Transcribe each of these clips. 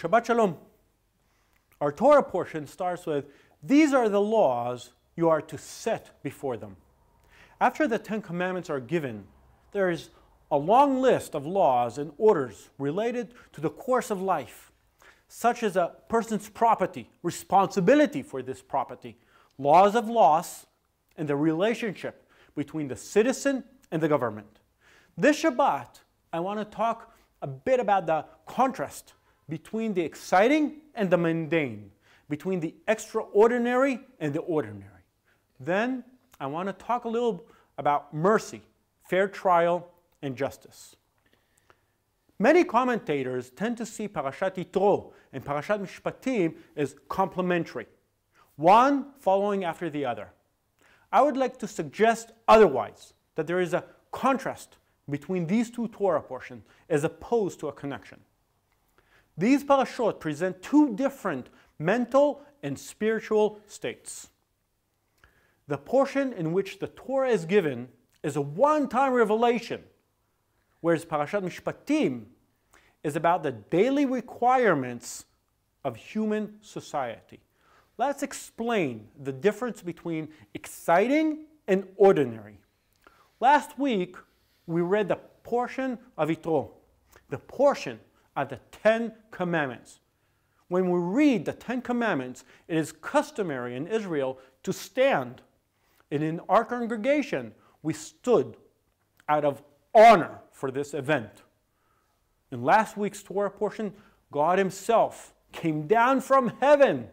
Shabbat Shalom. Our Torah portion starts with, "These are the laws you are to set before them." After the 10 Commandments are given, there is a long list of laws and orders related to the course of life, such as a person's property, responsibility for this property, laws of loss, and the relationship between the citizen and the government. This Shabbat, I want to talk a bit about the contrast between the exciting and the mundane, between the extraordinary and the ordinary. Then I want to talk a little about mercy, fair trial, and justice. Many commentators tend to see Parashat Yitro and Parashat Mishpatim as complementary, one following after the other. I would like to suggest otherwise, that there is a contrast between these two Torah portions as opposed to a connection. These parashot present two different mental and spiritual states. The portion in which the Torah is given is a one-time revelation, whereas Parashat Mishpatim is about the daily requirements of human society. Let's explain the difference between exciting and ordinary. Last week, we read the portion of Yitro, the portion of the 10 Commandments. When we read the 10 Commandments, it is customary in Israel to stand. And in our congregation, we stood out of honor for this event. In last week's Torah portion, God Himself came down from heaven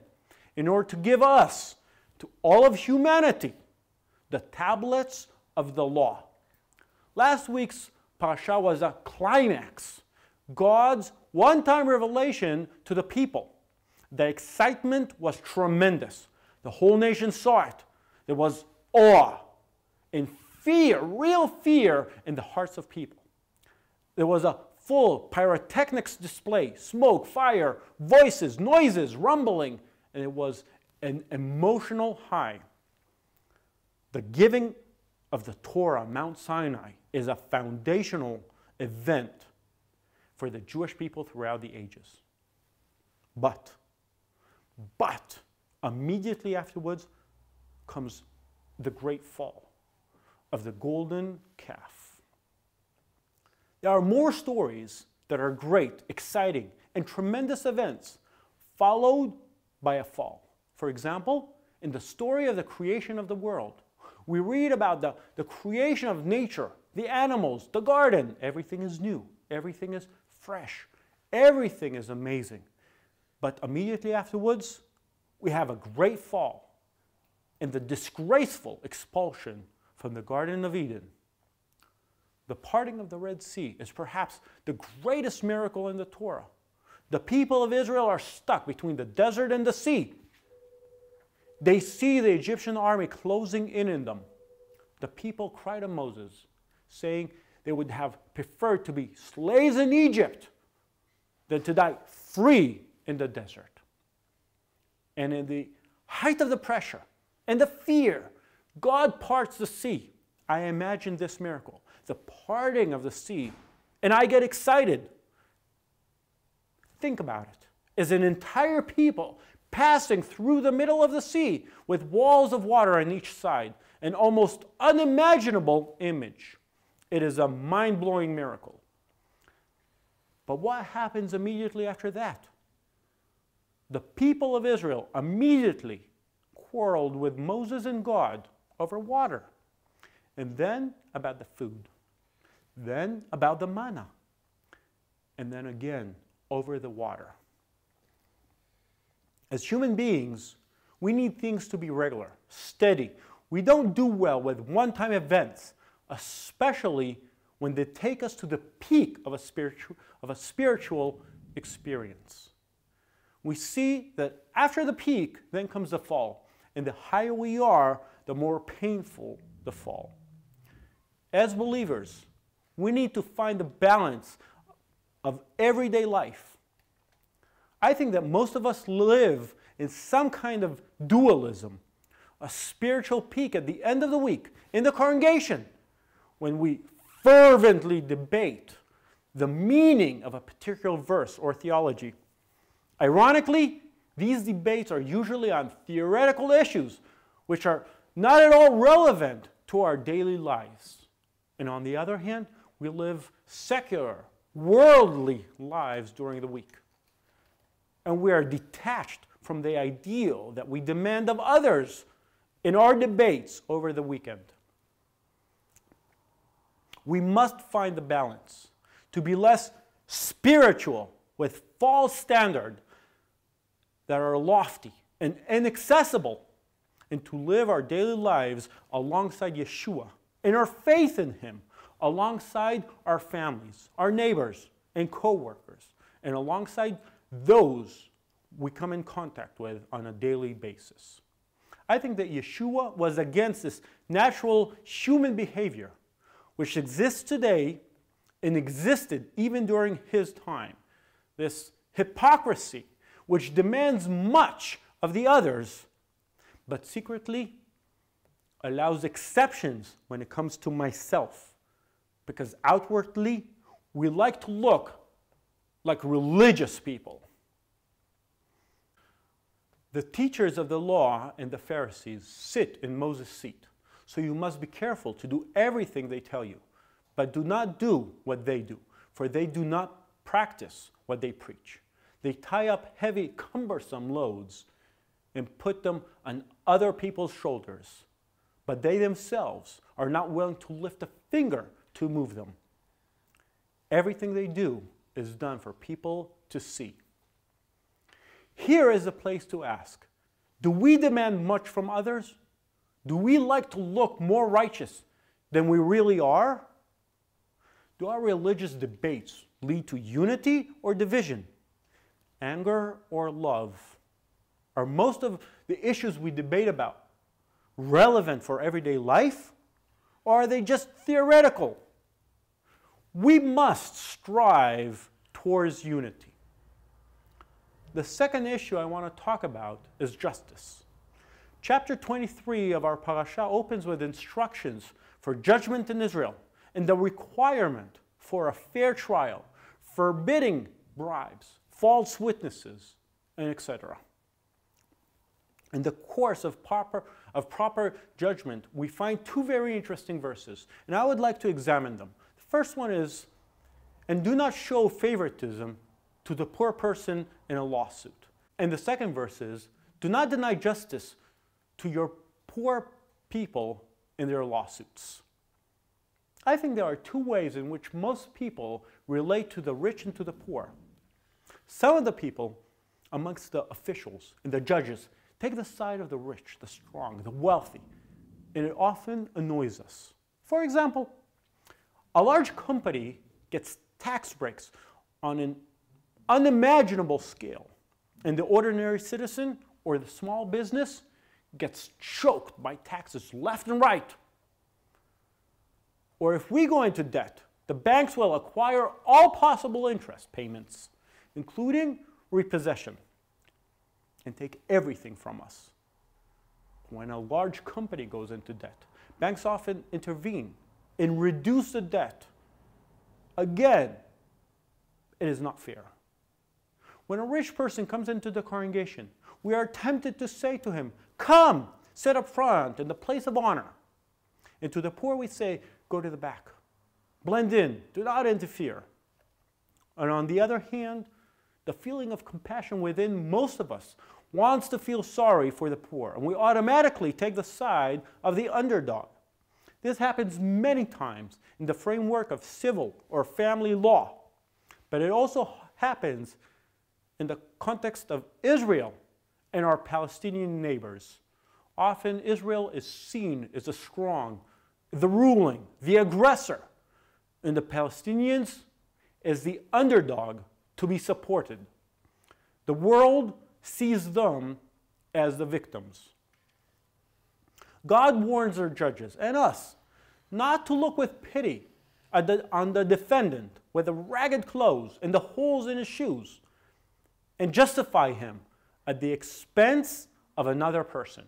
in order to give us, to all of humanity, the tablets of the law. Last week's parasha was a climax, God's one-time revelation to the people. The excitement was tremendous. The whole nation saw it. There was awe and fear, real fear in the hearts of people. There was a full pyrotechnics display, smoke, fire, voices, noises, rumbling, and it was an emotional high. The giving of the Torah, Mount Sinai, is a foundational event for the Jewish people throughout the ages. But immediately afterwards comes the great fall of the golden calf. There are more stories that are great, exciting, and tremendous events followed by a fall. For example, in the story of the creation of the world, we read about the creation of nature, the animals, the garden. Everything is new. Everything is fresh. Everything is amazing. But immediately afterwards, we have a great fall and the disgraceful expulsion from the Garden of Eden. The parting of the Red Sea is perhaps the greatest miracle in the Torah. The people of Israel are stuck between the desert and the sea. They see the Egyptian army closing in on them. The people cry to Moses, saying they would have preferred to be slaves in Egypt than to die free in the desert. And in the height of the pressure and the fear, God parts the sea. I imagine this miracle, the parting of the sea, and I get excited. Think about it. As an entire people passing through the middle of the sea with walls of water on each side, an almost unimaginable image. It is a mind-blowing miracle. But what happens immediately after that? The people of Israel immediately quarreled with Moses and God over water. And then about the food. Then about the manna. And then again over the water. As human beings, we need things to be regular, steady. We don't do well with one-time events, especially when they take us to the peak of a spiritual experience. We see that after the peak, then comes the fall. And the higher we are, the more painful the fall. As believers, we need to find the balance of everyday life. I think that most of us live in some kind of dualism, a spiritual peak at the end of the week in the congregation when we fervently debate the meaning of a particular verse or theology. Ironically, these debates are usually on theoretical issues which are not at all relevant to our daily lives. And on the other hand, we live secular, worldly lives during the week. And we are detached from the ideal that we demand of others in our debates over the weekend. We must find the balance to be less spiritual with false standards that are lofty and inaccessible, and to live our daily lives alongside Yeshua, in our faith in Him, alongside our families, our neighbors, and co-workers, and alongside those we come in contact with on a daily basis. I think that Yeshua was against this natural human behavior, which exists today and existed even during His time. This hypocrisy, which demands much of the others, but secretly allows exceptions when it comes to myself, because outwardly we like to look like religious people. The teachers of the law and the Pharisees sit in Moses' seat, so you must be careful to do everything they tell you, but do not do what they do, for they do not practice what they preach. They tie up heavy, cumbersome loads and put them on other people's shoulders, but they themselves are not willing to lift a finger to move them. Everything they do is done for people to see. Here is a place to ask, do we demand much from others? Do we like to look more righteous than we really are? Do our religious debates lead to unity or division, anger or love? Are most of the issues we debate about relevant for everyday life, or are they just theoretical? We must strive towards unity. The second issue I want to talk about is justice. Chapter 23 of our parasha opens with instructions for judgment in Israel and the requirement for a fair trial, forbidding bribes, false witnesses, and etc. In the course of proper judgment, we find two very interesting verses, and I would like to examine them. The first one is, and do not show favoritism to the poor person in a lawsuit. And the second verse is, do not deny justice to your poor people in their lawsuits. I think there are two ways in which most people relate to the rich and to the poor. Some of the people amongst the officials and the judges take the side of the rich, the strong, the wealthy, and it often annoys us. For example, a large company gets tax breaks on an unimaginable scale, and the ordinary citizen or the small business gets choked by taxes left and right. Or if we go into debt, the banks will acquire all possible interest payments, including repossession, and take everything from us. When a large company goes into debt, banks often intervene and reduce the debt. Again, it is not fair. When a rich person comes into the congregation, we are tempted to say to him, come, sit up front in the place of honor. And to the poor we say, go to the back. Blend in, do not interfere. And on the other hand, the feeling of compassion within most of us wants to feel sorry for the poor, and we automatically take the side of the underdog. This happens many times in the framework of civil or family law, but it also happens in the context of Israel and our Palestinian neighbors. Often Israel is seen as the strong, the ruling, the aggressor, and the Palestinians as the underdog to be supported. The world sees them as the victims. God warns our judges and us not to look with pity on the defendant with the ragged clothes and the holes in his shoes and justify him at the expense of another person.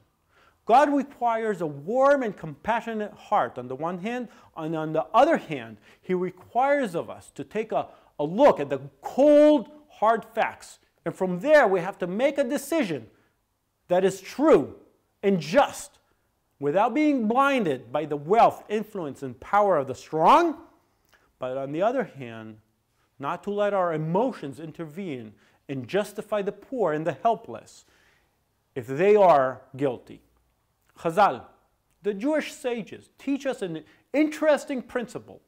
God requires a warm and compassionate heart on the one hand, and on the other hand, He requires of us to take a look at the cold, hard facts And from there, we have to make a decision that is true and just, without being blinded by the wealth, influence, and power of the strong, but on the other hand, not to let our emotions intervene and justify the poor and the helpless if they are guilty. Chazal, the Jewish sages, teach us an interesting principle.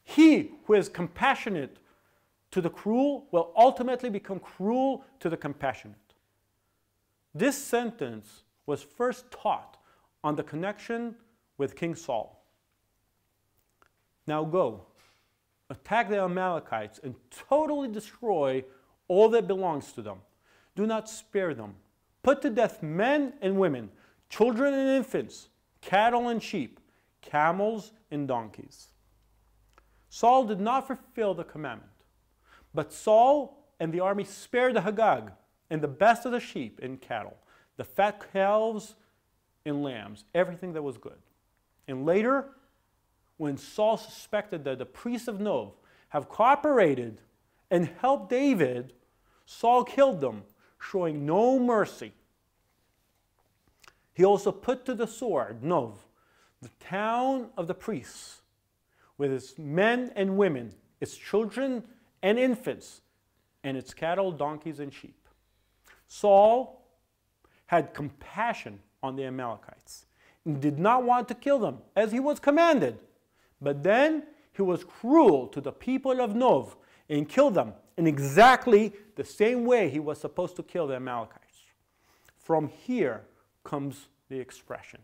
He who is compassionate to the cruel will ultimately become cruel to the compassionate. This sentence was first taught on the connection with King Saul. Now go, attack the Amalekites and totally destroy all that belongs to them. Do not spare them. Put to death men and women, children and infants, cattle and sheep, camels and donkeys. Saul did not fulfill the commandment, but Saul and the army spared the Hagag and the best of the sheep and cattle, the fat calves and lambs, everything that was good. And later, when Saul suspected that the priests of Nov have cooperated and helped David, Saul killed them, showing no mercy. He also put to the sword Nov, the town of the priests, with its men and women, its children and infants, and its cattle, donkeys, and sheep. Saul had compassion on the Amalekites and did not want to kill them as he was commanded. But then he was cruel to the people of Nov and killed them in exactly the same way he was supposed to kill the Amalekites. From here comes the expression.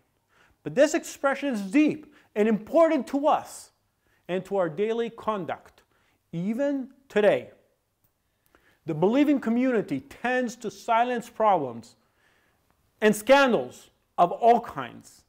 But this expression is deep and important to us and to our daily conduct, even today. The believing community tends to silence problems and scandals of all kinds: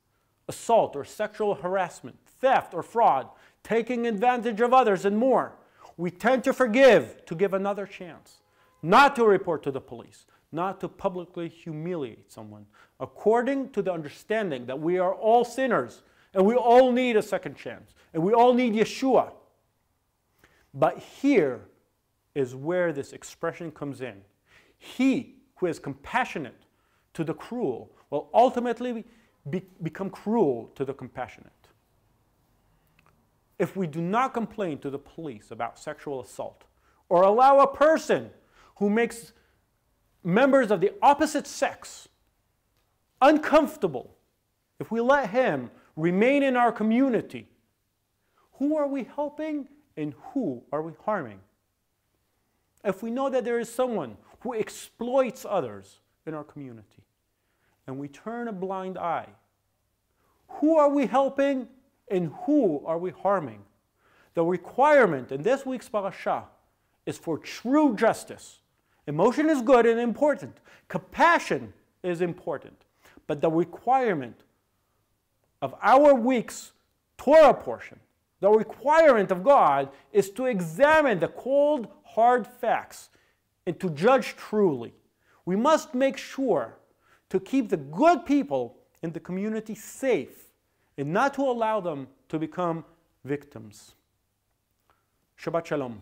assault or sexual harassment, theft or fraud, taking advantage of others, and more. We tend to forgive, to give another chance, not to report to the police, not to publicly humiliate someone, according to the understanding that we are all sinners and we all need a second chance and we all need Yeshua. But here is where this expression comes in. He who is compassionate to the cruel will ultimately become cruel to the compassionate. If we do not complain to the police about sexual assault or allow a person who makes members of the opposite sex uncomfortable, if we let him remain in our community, who are we helping and who are we harming? If we know that there is someone who exploits others in our community and we turn a blind eye, who are we helping and who are we harming? The requirement in this week's parasha is for true justice. Emotion is good and important. Compassion is important. But the requirement of our week's Torah portion, the requirement of God, is to examine the cold, hard facts and to judge truly. We must make sure to keep the good people in the community safe and not to allow them to become victims. Shabbat Shalom.